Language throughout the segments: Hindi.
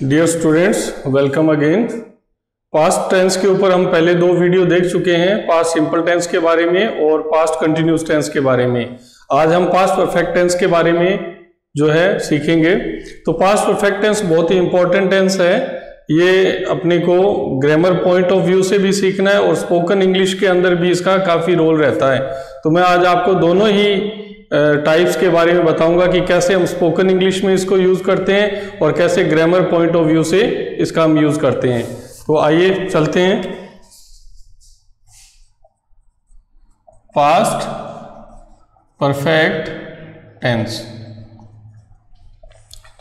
Dear students, welcome again. Past tense के ऊपर हम पहले दो वीडियो देख चुके हैं, पास्ट सिंपल टेंस के बारे में और पास्ट कंटिन्यूस टेंस के बारे में। आज हम पास्ट परफेक्ट टेंस के बारे में जो है सीखेंगे। तो पास्ट परफेक्ट टेंस बहुत ही इंपॉर्टेंट टेंस है। ये अपने को ग्रामर पॉइंट ऑफ व्यू से भी सीखना है और स्पोकन इंग्लिश के अंदर भी इसका काफी रोल रहता है। तो मैं आज आपको दोनों ही टाइप्स के बारे में बताऊंगा कि कैसे हम स्पोकन इंग्लिश में इसको यूज करते हैं और कैसे ग्रामर पॉइंट ऑफ व्यू से इसका हम यूज करते हैं। तो आइए चलते हैं। Past perfect tense.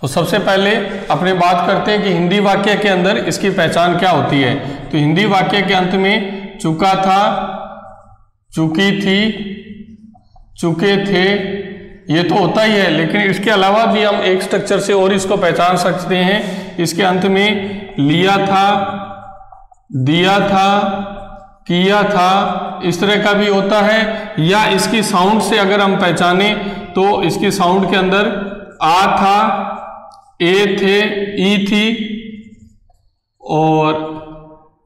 तो सबसे पहले अपने बात करते हैं कि हिंदी वाक्य के अंदर इसकी पहचान क्या होती है। तो हिंदी वाक्य के अंत में चुका था, चुकी थी, चुके थे, ये तो होता ही है, लेकिन इसके अलावा भी हम एक स्ट्रक्चर से और इसको पहचान सकते हैं। इसके अंत में लिया था, दिया था, किया था, इस तरह का भी होता है। या इसकी साउंड से अगर हम पहचाने तो इसकी साउंड के अंदर आ था, ए थे, ई थी, और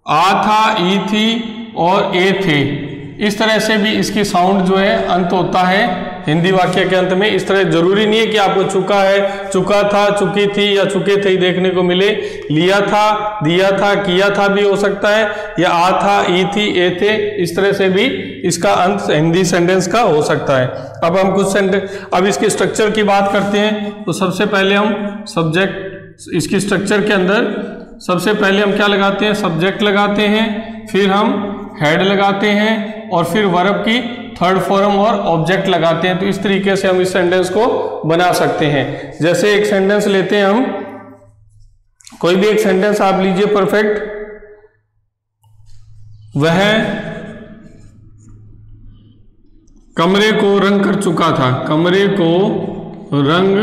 आ था, ई थी और ए थे। इस तरह से भी इसकी साउंड जो है अंत होता है हिंदी वाक्य के अंत में। इस तरह जरूरी नहीं है कि आपको चुका है, चुका था, चुकी थी या चुके थे देखने को मिले। लिया था, दिया था, किया था भी हो सकता है, या आ था, ई थी, ए थे, इस तरह से भी इसका अंत हिंदी सेंटेंस का हो सकता है। अब हम कुछ सेंटेंस, अब इसके स्ट्रक्चर की बात करते हैं। तो सबसे पहले हम सब्जेक्ट, इसकी स्ट्रक्चर के अंदर सबसे पहले हम क्या लगाते हैं, सब्जेक्ट लगाते हैं, फिर हम हेड लगाते हैं और फिर वर्ब की थर्ड फॉर्म और ऑब्जेक्ट लगाते हैं। तो इस तरीके से हम इस सेंटेंस को बना सकते हैं। जैसे एक सेंटेंस लेते हैं हम, कोई भी एक सेंटेंस आप लीजिए परफेक्ट। वह कमरे को रंग कर चुका था, कमरे को रंग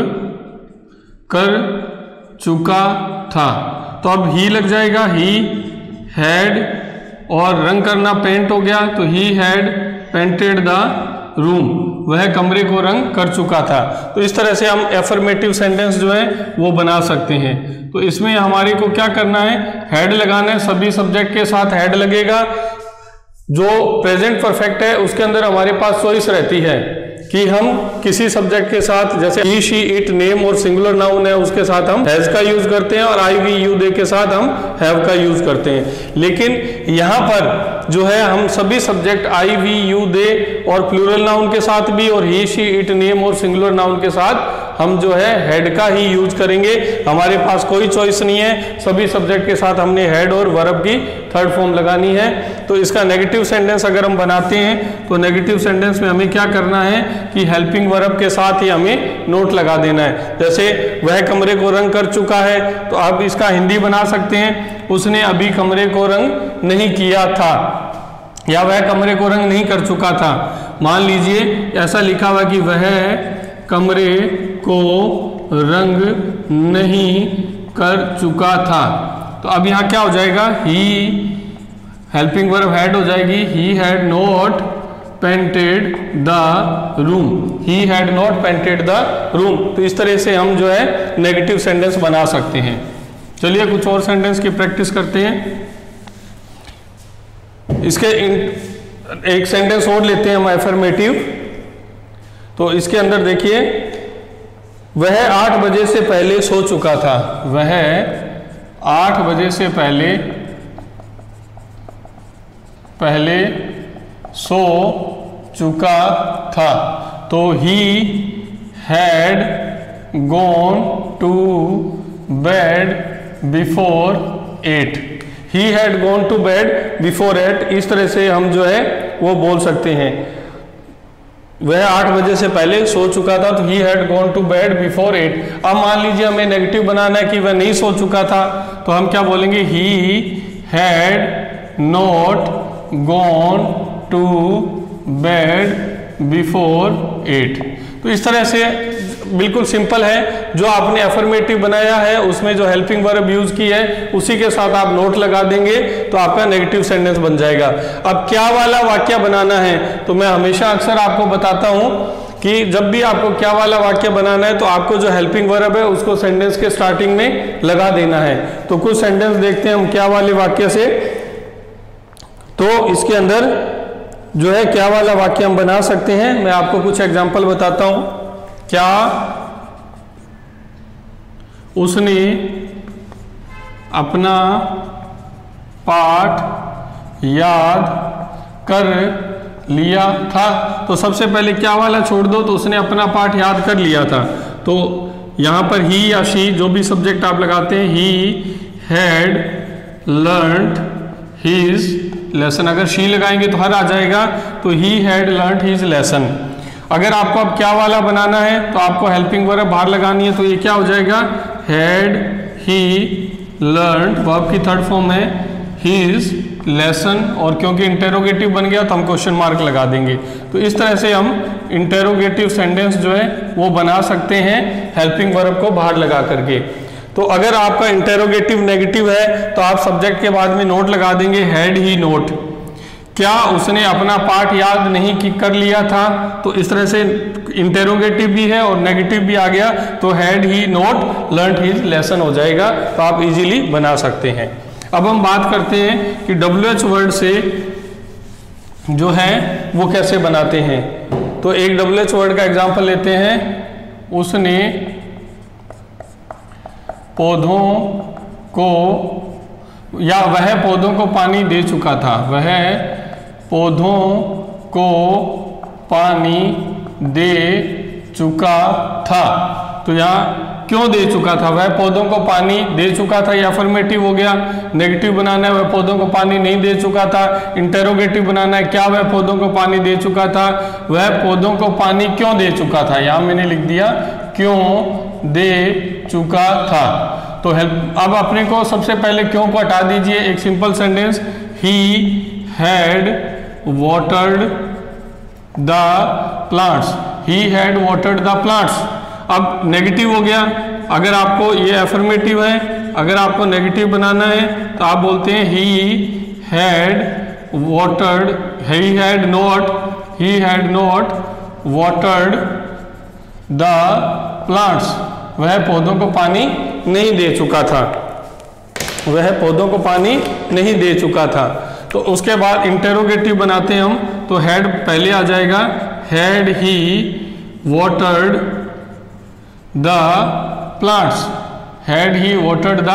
कर चुका था। तो अब ही लग जाएगा, ही हैड, और रंग करना पेंट हो गया तो he had painted the room, वह कमरे को रंग कर चुका था। तो इस तरह से हम एफर्मेटिव सेंटेंस जो है वो बना सकते हैं। तो इसमें हमारे को क्या करना है, हेड लगाना है, सभी सब्जेक्ट के साथ हेड लगेगा। जो प्रेजेंट परफेक्ट है उसके अंदर हमारे पास चॉइस रहती है कि हम किसी सब्जेक्ट के साथ, जैसे ही, शी, इट, नेम और सिंगुलर नाउन है उसके साथ हम हैज का यूज करते हैं और आई, वी, यू, दे के साथ हम हैव का यूज करते हैं। लेकिन यहाँ पर जो है हम सभी सब्जेक्ट आई, वी, यू, दे और प्लूरल नाउन के साथ भी और ही, शी, इट, नेम और सिंगुलर नाउन के साथ हम जो है हेड का ही यूज करेंगे। हमारे पास कोई चॉइस नहीं है, सभी सब्जेक्ट के साथ हमने हेड और वर्ब की थर्ड फॉर्म लगानी है। तो इसका नेगेटिव सेंटेंस अगर हम बनाते हैं तो नेगेटिव सेंटेंस में हमें क्या करना है कि हेल्पिंग वर्ब के साथ ही हमें नोट लगा देना है। जैसे वह कमरे को रंग कर चुका है, तो आप इसका हिंदी बना सकते हैं, उसने अभी कमरे को रंग नहीं किया था, या वह कमरे को रंग नहीं कर चुका था। मान लीजिए ऐसा लिखा हुआ कि वह कमरे को रंग नहीं कर चुका था। तो अब यहाँ क्या हो जाएगा, ही हेल्पिंग वर्ब हैड हो जाएगी, ही had not painted the room, he had not painted the room. तो इस तरह से हम जो है नेगेटिव सेंटेंस बना सकते हैं। चलिए कुछ और सेंटेंस की प्रैक्टिस करते हैं। इसके एक सेंटेंस और लेते हैं हम एफर्मेटिव। तो इसके अंदर देखिए, वह 8 बजे से पहले सो चुका था, वह 8 बजे से पहले सो चुका था। तो he had gone to bed before 8, he had gone to bed before 8। इस तरह से हम जो है वो बोल सकते हैं। वह 8 बजे से पहले सो चुका था, तो he had gone to bed before 8। अब मान लीजिए हमें नेगेटिव बनाना है कि वह नहीं सो चुका था, तो हम क्या बोलेंगे, he had not gone to bed before 8। तो इस तरह से बिल्कुल सिंपल है। जो आपने एफर्मेटिव बनाया है उसमें जो हेल्पिंग वर्ब यूज की है उसी के साथ आप नोट लगा देंगे तो आपका नेगेटिव सेंटेंस बन जाएगा। अब क्या वाला वाक्य बनाना है, तो मैं हमेशा अक्सर आपको बताता हूं कि जब भी आपको क्या वाला वाक्य बनाना है तो आपको जो हेल्पिंग वर्ब है उसको सेंटेंस के स्टार्टिंग में लगा देना है। तो कुछ सेंटेंस देखते हैं हम क्या वाले वाक्य से। तो इसके अंदर जो है क्या वाला वाक्य हम बना सकते हैं, मैं आपको कुछ एग्जांपल बताता हूं। क्या उसने अपना पाठ याद कर लिया था। तो सबसे पहले क्या वाला छोड़ दो, तो उसने अपना पाठ याद कर लिया था। तो यहां पर ही या शी जो भी सब्जेक्ट आप लगाते हैं, he had learned his lesson. अगर शी लगाएंगे तो हर आ जाएगा, तो he had learned his lesson. अगर आपको अब क्या वाला बनाना है तो आपको हेल्पिंग वर्ब बाहर लगानी है, तो ये क्या हो जाएगा, हैड ही लर्नड, वर्ब की थर्ड फॉर्म है हिज लेसन, और क्योंकि इंटेरोगेटिव बन गया तो हम क्वेश्चन मार्क लगा देंगे। तो इस तरह से हम इंटेरोगेटिव सेंटेंस जो है वो बना सकते हैं हेल्पिंग वर्ब को बाहर लगा करके। तो अगर आपका इंटेरोगेटिव नेगेटिव है तो आप सब्जेक्ट के बाद में नोट लगा देंगे, हैड ही नोट। क्या उसने अपना पाठ याद नहीं कर लिया था, तो इस तरह से इंटेरोगेटिव भी है और नेगेटिव भी आ गया, तो had he note learned his lesson हो जाएगा। तो आप इजीली बना सकते हैं। अब हम बात करते हैं कि WH वर्ड से जो है वो कैसे बनाते हैं। तो एक WH वर्ड का एग्जांपल लेते हैं। उसने पौधों को, या वह पौधों को पानी दे चुका था, वह पौधों को पानी दे चुका था। तो यहाँ क्यों दे चुका था, वह पौधों को पानी दे चुका था, ये अफर्मेटिव हो गया। नेगेटिव बनाना है, वह पौधों को पानी नहीं दे चुका था। इंटेरोगेटिव बनाना है, क्या वह पौधों को पानी दे चुका था, वह पौधों को पानी क्यों दे चुका था। यहाँ मैंने लिख दिया क्यों दे चुका था। तो अब अपने को सबसे पहले क्यों को हटा दीजिए। एक simple sentence, he had watered the plants, he had watered the plants. अब नेगेटिव हो गया। अगर आपको ये अफर्मेटिव है, अगर आपको नेगेटिव बनाना है तो आप बोलते हैं he had watered, he had not watered the plants, वह पौधों को पानी नहीं दे चुका था, वह पौधों को पानी नहीं दे चुका था। तो उसके बाद इंटेरोगेटिव बनाते हैं हम, तो हैड पहले आ जाएगा, had he watered the plants, had he watered the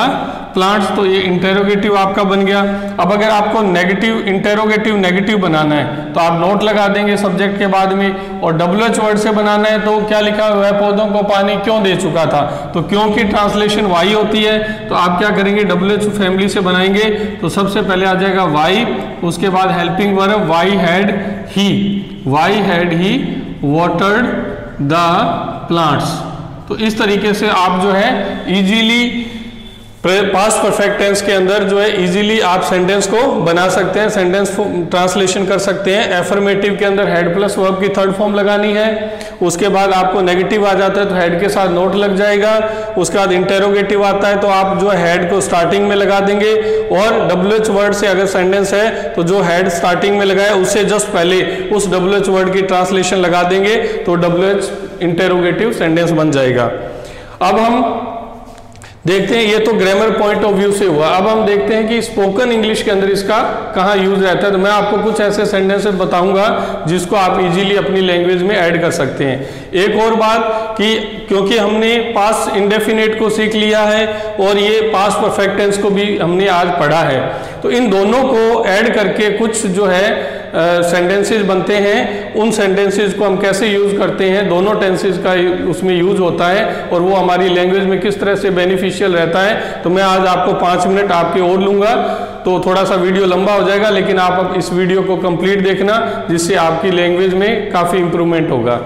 plants. तो ये इंटेरोगेटिव आपका बन गया। अब अगर आपको नेगेटिव इंटेरोगेटिव नेगेटिव बनाना है तो आप नोट लगा देंगे सब्जेक्ट के बाद में। और WH वर्ड से बनाना है तो क्या लिखा हुआ है, पौधों को पानी क्यों दे चुका था। तो क्यों की ट्रांसलेशन वाई होती है, तो आप क्या करेंगे, WH फैमिली से बनाएंगे। तो सबसे पहले आ जाएगा वाई, उसके बाद helping verb why had he watered the plants. तो इस तरीके से आप जो है इजीली पास्ट परफेक्ट टेंस के अंदर जो है इजीली आप सेंटेंस को बना सकते हैं, सेंटेंस ट्रांसलेशन कर सकते हैं। एफर्मेटिव के अंदर हेड प्लस वर्ब की थर्ड फॉर्म लगानी है। उसके बाद आपको नेगेटिव आ जाता है तो हेड के साथ नोट लग जाएगा। उसके बाद इंटेरोगेटिव आता है तो आप जो हेड को स्टार्टिंग में लगा देंगे। और WH वर्ड से अगर सेंटेंस है तो जो हेड स्टार्टिंग में लगाया उससे जस्ट पहले उस WH वर्ड की ट्रांसलेशन लगा देंगे, तो WH इंटेरोगेटिव सेंटेंस बन जाएगा। अब हम देखते हैं, ये तो ग्रामर पॉइंट ऑफ व्यू से हुआ। अब हम देखते हैं कि स्पोकन इंग्लिश के अंदर इसका कहाँ यूज रहता है। तो मैं आपको कुछ ऐसे सेंटेंसेस बताऊंगा जिसको आप इजीली अपनी लैंग्वेज में ऐड कर सकते हैं। एक और बात कि क्योंकि हमने पास्ट इंडेफिनिट को सीख लिया है और ये पास्ट परफेक्ट टेंस को भी हमने आज पढ़ा है, तो इन दोनों को ऐड करके कुछ जो है सेंटेंसेस बनते हैं। उन सेंटेंसेस को हम कैसे यूज करते हैं, दोनों टेंसेस का उसमें यूज होता है और वो हमारी लैंग्वेज में किस तरह से बेनिफिशियल रहता है। तो मैं आज आपको 5 मिनट आपके और लूंगा, तो थोड़ा सा वीडियो लंबा हो जाएगा, लेकिन आप अब इस वीडियो को कंप्लीट देखना, जिससे आपकी लैंग्वेज में काफी इंप्रूवमेंट होगा।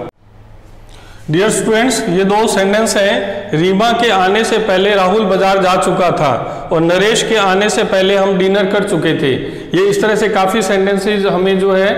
डियर स्टूडेंट्स, ये 2 सेंटेंस हैं। रीमा के आने से पहले राहुल बाजार जा चुका था और नरेश के आने से पहले हम डिनर कर चुके थे। ये इस तरह से काफ़ी सेंटेंसेस हमें जो है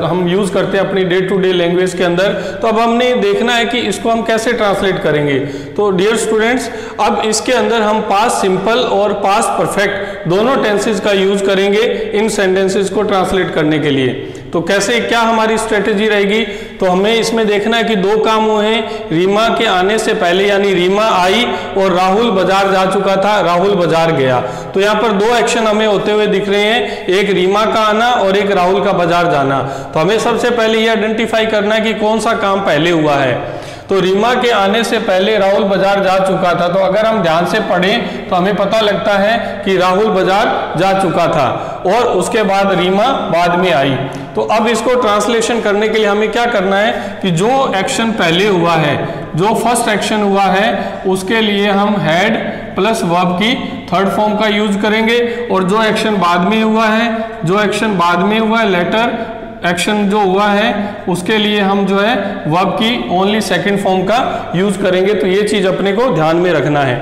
हम यूज़ करते हैं अपनी डे टू डे लैंग्वेज के अंदर। तो अब हमने देखना है कि इसको हम कैसे ट्रांसलेट करेंगे। तो डियर स्टूडेंट्स, अब इसके अंदर हम पास्ट सिंपल और पास्ट परफेक्ट दोनों टेंसेस का यूज करेंगे इन सेंटेंसेस को ट्रांसलेट करने के लिए। तो कैसे, क्या हमारी स्ट्रेटेजी रहेगी? तो हमें इसमें देखना है कि दो काम हुए हैं रीमा के आने से पहले, यानी रीमा आई और राहुल बाजार जा चुका था, राहुल बाजार गया। तो यहाँ पर दो एक्शन हमें होते हुए दिख रहे हैं, एक रीमा का आना और एक राहुल का बाजार जाना। तो हमें सबसे पहले ये आइडेंटिफाई करना है कि कौन सा काम पहले हुआ है। तो रीमा के आने से पहले राहुल बाजार जा चुका था, तो अगर हम ध्यान से पढ़ें तो हमें पता लगता है कि राहुल बाजार जा चुका था और उसके बाद रीमा बाद में आई। तो अब इसको ट्रांसलेशन करने के लिए हमें क्या करना है कि जो एक्शन पहले हुआ है, जो फर्स्ट एक्शन हुआ है, उसके लिए हम हैड प्लस वर्ब की थर्ड फॉर्म का यूज करेंगे, और जो एक्शन बाद में हुआ है, जो एक्शन बाद में हुआ है, लेटर एक्शन जो हुआ है, उसके लिए हम जो है वर्ब की ओनली सेकंड फॉर्म का यूज करेंगे। तो ये चीज अपने को ध्यान में रखना है।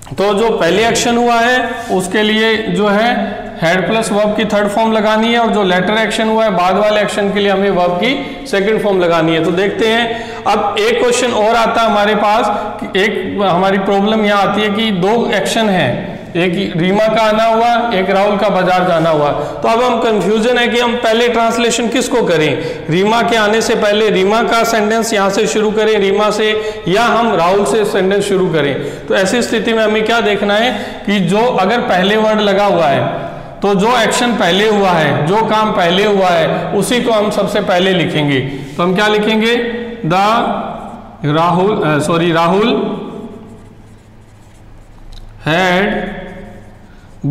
तो जो पहले एक्शन हुआ है उसके लिए जो है हेड प्लस वर्ब की थर्ड फॉर्म लगानी है, और जो लेटर एक्शन हुआ है बाद वाले एक्शन के लिए हमें वर्ब की सेकंड फॉर्म लगानी है। तो देखते हैं, अब एक क्वेश्चन और आता है हमारे पास, एक हमारी प्रॉब्लम यहाँ आती है कि दो एक्शन है, एक रीमा का आना हुआ, एक राहुल का बाजार जाना हुआ। तो अब हम कंफ्यूजन है कि हम पहले ट्रांसलेशन किसको करें, रीमा के आने से पहले रीमा का सेंटेंस यहाँ से शुरू करें रीमा से, या हम राहुल से सेंटेंस शुरू करें। तो ऐसी स्थिति में हमें क्या देखना है कि जो अगर पहले वर्ड लगा हुआ है तो जो एक्शन पहले हुआ है, जो काम पहले हुआ है, उसी को हम सबसे पहले लिखेंगे। तो हम क्या लिखेंगे, Rahul had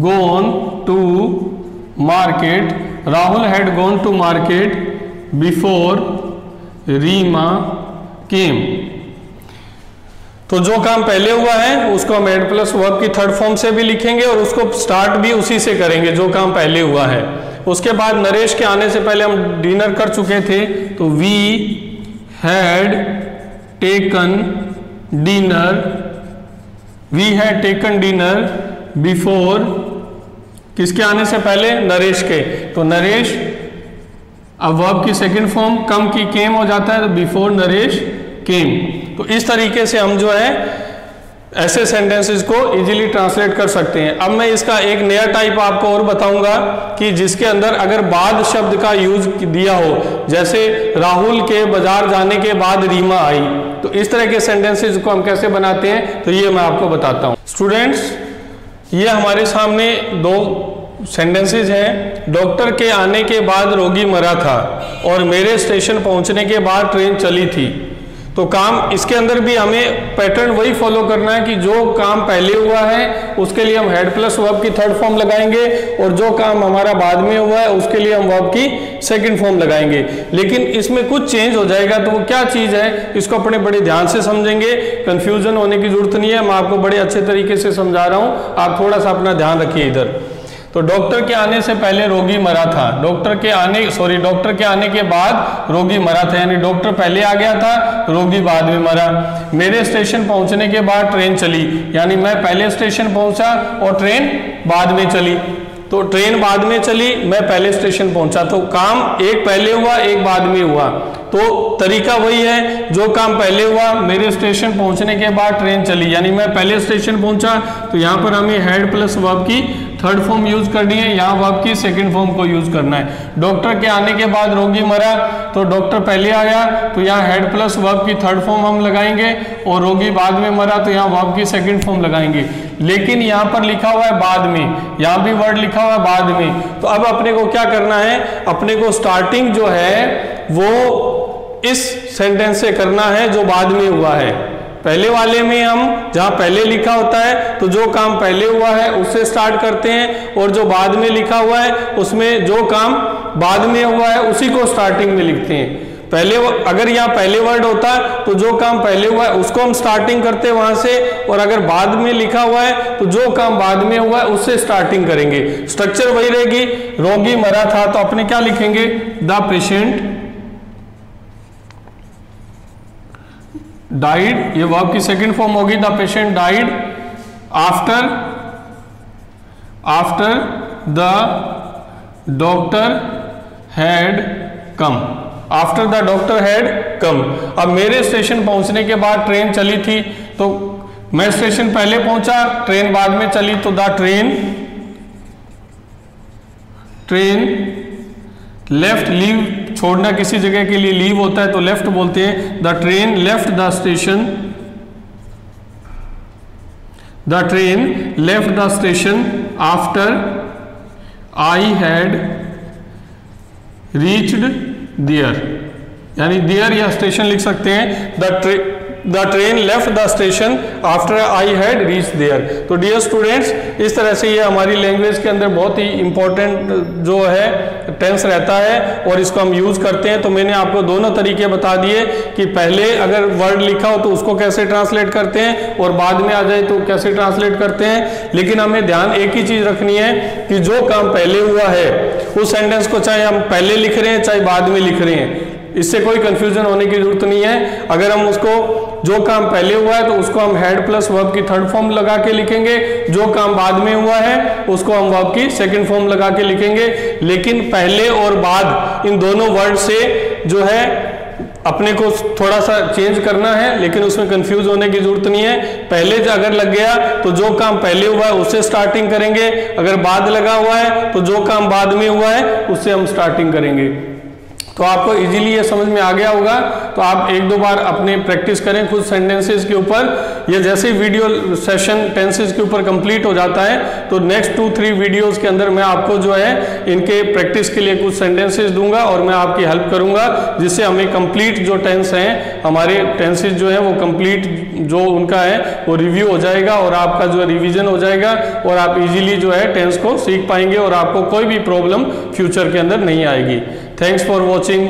gone to market, Rahul had gone to market before Reema came। तो जो काम पहले हुआ है उसको हम एड प्लस वर्ब की थर्ड फॉर्म से भी लिखेंगे और उसको स्टार्ट भी उसी से करेंगे जो काम पहले हुआ है। उसके बाद नरेश के आने से पहले हम डिनर कर चुके थे, तो we had taken dinner, we had taken dinner before, किसके आने से पहले, नरेश के। तो नरेश, अब वर्ब की सेकंड फॉर्म कम की केम हो जाता है, तो बिफोर नरेश केम। तो इस तरीके से हम जो है ऐसे सेंटेंसेस को इजीली ट्रांसलेट कर सकते हैं। अब मैं इसका एक नया टाइप आपको और बताऊंगा कि जिसके अंदर अगर बाद शब्द का यूज दिया हो, जैसे राहुल के बाजार जाने के बाद रीमा आई, तो इस तरह के सेंटेंसेस को हम कैसे बनाते हैं, तो ये मैं आपको बताता हूं। स्टूडेंट्स, ये हमारे सामने दो सेंटेंसेस हैं। डॉक्टर के आने के बाद रोगी मरा था और मेरे स्टेशन पहुंचने के बाद ट्रेन चली थी। तो काम इसके अंदर भी हमें पैटर्न वही फॉलो करना है कि जो काम पहले हुआ है उसके लिए हम हेड प्लस वर्ब की थर्ड फॉर्म लगाएंगे, और जो काम हमारा बाद में हुआ है उसके लिए हम वर्ब की सेकंड फॉर्म लगाएंगे। लेकिन इसमें कुछ चेंज हो जाएगा, तो वो क्या चीज है इसको अपने बड़े ध्यान से समझेंगे, कंफ्यूजन होने की जरूरत नहीं है। मैं आपको बड़े अच्छे तरीके से समझा रहा हूं, आप थोड़ा सा अपना ध्यान रखिए इधर। तो डॉक्टर के आने से पहले रोगी मरा था, डॉक्टर के आने के बाद रोगी मरा था, यानी डॉक्टर पहले आ गया था, रोगी बाद में मरा। मेरे स्टेशन पहुंचने के बाद ट्रेन चली, यानी मैं पहले स्टेशन पहुंचा और ट्रेन बाद में चली। तो ट्रेन बाद में चली, मैं पहले स्टेशन पहुंचा, तो काम एक पहले हुआ एक बाद में हुआ। तो तरीका वही है, जो काम पहले हुआ, मेरे स्टेशन पहुंचने के बाद ट्रेन चली, यानी मैं पहले स्टेशन पहुंचा, तो यहाँ पर हमें हेड प्लस वर्ब की थर्ड फॉर्म यूज करनी है, यहाँ वर्ब की सेकंड फॉर्म को यूज करना है। डॉक्टर के आने के बाद रोगी मरा, तो डॉक्टर पहले आया, तो यहाँ हेड प्लस वर्ब की थर्ड फॉर्म हम लगाएंगे, और रोगी बाद में मरा, तो यहाँ वर्ब की सेकंड फॉर्म लगाएंगे। लेकिन यहाँ पर लिखा हुआ है बाद में, यहाँ भी वर्ड लिखा हुआ है बाद में। तो अब अपने को क्या करना है, अपने को स्टार्टिंग जो है वो इस सेंटेंस से करना है जो बाद में हुआ है। पहले वाले में हम जहां पहले लिखा होता है तो जो काम पहले हुआ है उससे स्टार्ट करते हैं, और जो बाद में लिखा हुआ है उसमें जो काम बाद में हुआ है उसी को स्टार्टिंग में लिखते हैं। पहले अगर यहाँ पहले वर्ड होता तो जो काम पहले हुआ है उसको हम स्टार्टिंग करते हैं वहां से, और अगर बाद में लिखा हुआ है तो जो काम बाद में हुआ है उससे स्टार्टिंग करेंगे। स्ट्रक्चर वही रहेगी। रोगी मरा था तो अपने क्या लिखेंगे, द पेशेंट डाइड, ये वर्ब की सेकंड फॉर्म होगी, the patient died after the doctor had come, after the doctor had come. अब मेरे स्टेशन पहुंचने के बाद ट्रेन चली थी, तो मैं स्टेशन पहले पहुंचा, ट्रेन बाद में चली, तो द ट्रेन लेफ्ट लीव छोड़ना किसी जगह के लिए लीव होता है तो लेफ्ट बोलते हैं। The train left the station, the train left the station after I had reached there, यानी देयर या स्टेशन लिख सकते हैं। The train left the station after I had reach there. तो डियर स्टूडेंट्स, इस तरह से ये हमारी लैंग्वेज के अंदर बहुत ही इंपॉर्टेंट जो है टेंस रहता है और इसको हम यूज करते हैं। तो मैंने आपको दोनों तरीके बता दिए कि पहले अगर वर्ड लिखा हो तो उसको कैसे ट्रांसलेट करते हैं और बाद में आ जाए तो कैसे ट्रांसलेट करते हैं। लेकिन हमें ध्यान एक ही चीज रखनी है कि जो काम पहले हुआ है उस सेंटेंस को चाहे हम पहले लिख रहे हैं चाहे बाद में लिख रहे हैं, इससे कोई कंफ्यूजन होने की जरूरत नहीं है। अगर हम उसको जो काम पहले हुआ है तो उसको हम हैड प्लस वर्ब की थर्ड फॉर्म लगा के लिखेंगे, जो काम बाद में हुआ है उसको हम वर्ब की सेकंड फॉर्म लगा के लिखेंगे। लेकिन पहले और बाद इन दोनों वर्ड से जो है अपने को थोड़ा सा चेंज करना है, लेकिन उसमें कंफ्यूज होने की जरूरत नहीं है। पहले अगर लग गया तो जो काम पहले हुआ है उससे स्टार्टिंग करेंगे, अगर बाद लगा हुआ है तो जो काम बाद में हुआ है उससे हम स्टार्टिंग करेंगे। तो आपको इजीली ये समझ में आ गया होगा। तो आप एक दो बार अपने प्रैक्टिस करें खुद सेंटेंसेस के ऊपर। ये जैसे वीडियो सेशन टेंसेस के ऊपर कंप्लीट हो जाता है तो नेक्स्ट 2-3 वीडियोस के अंदर मैं आपको जो है इनके प्रैक्टिस के लिए कुछ सेंटेंसेस दूंगा और मैं आपकी हेल्प करूंगा, जिससे हमें कंप्लीट जो टेंस हैं हमारे टेंसेस जो है वो कंप्लीट जो उनका है वो रिव्यू हो जाएगा और आपका जो रिवीजन हो जाएगा और आप इजीली जो है टेंस को सीख पाएंगे और आपको कोई भी प्रॉब्लम फ्यूचर के अंदर नहीं आएगी। Thanks for watching.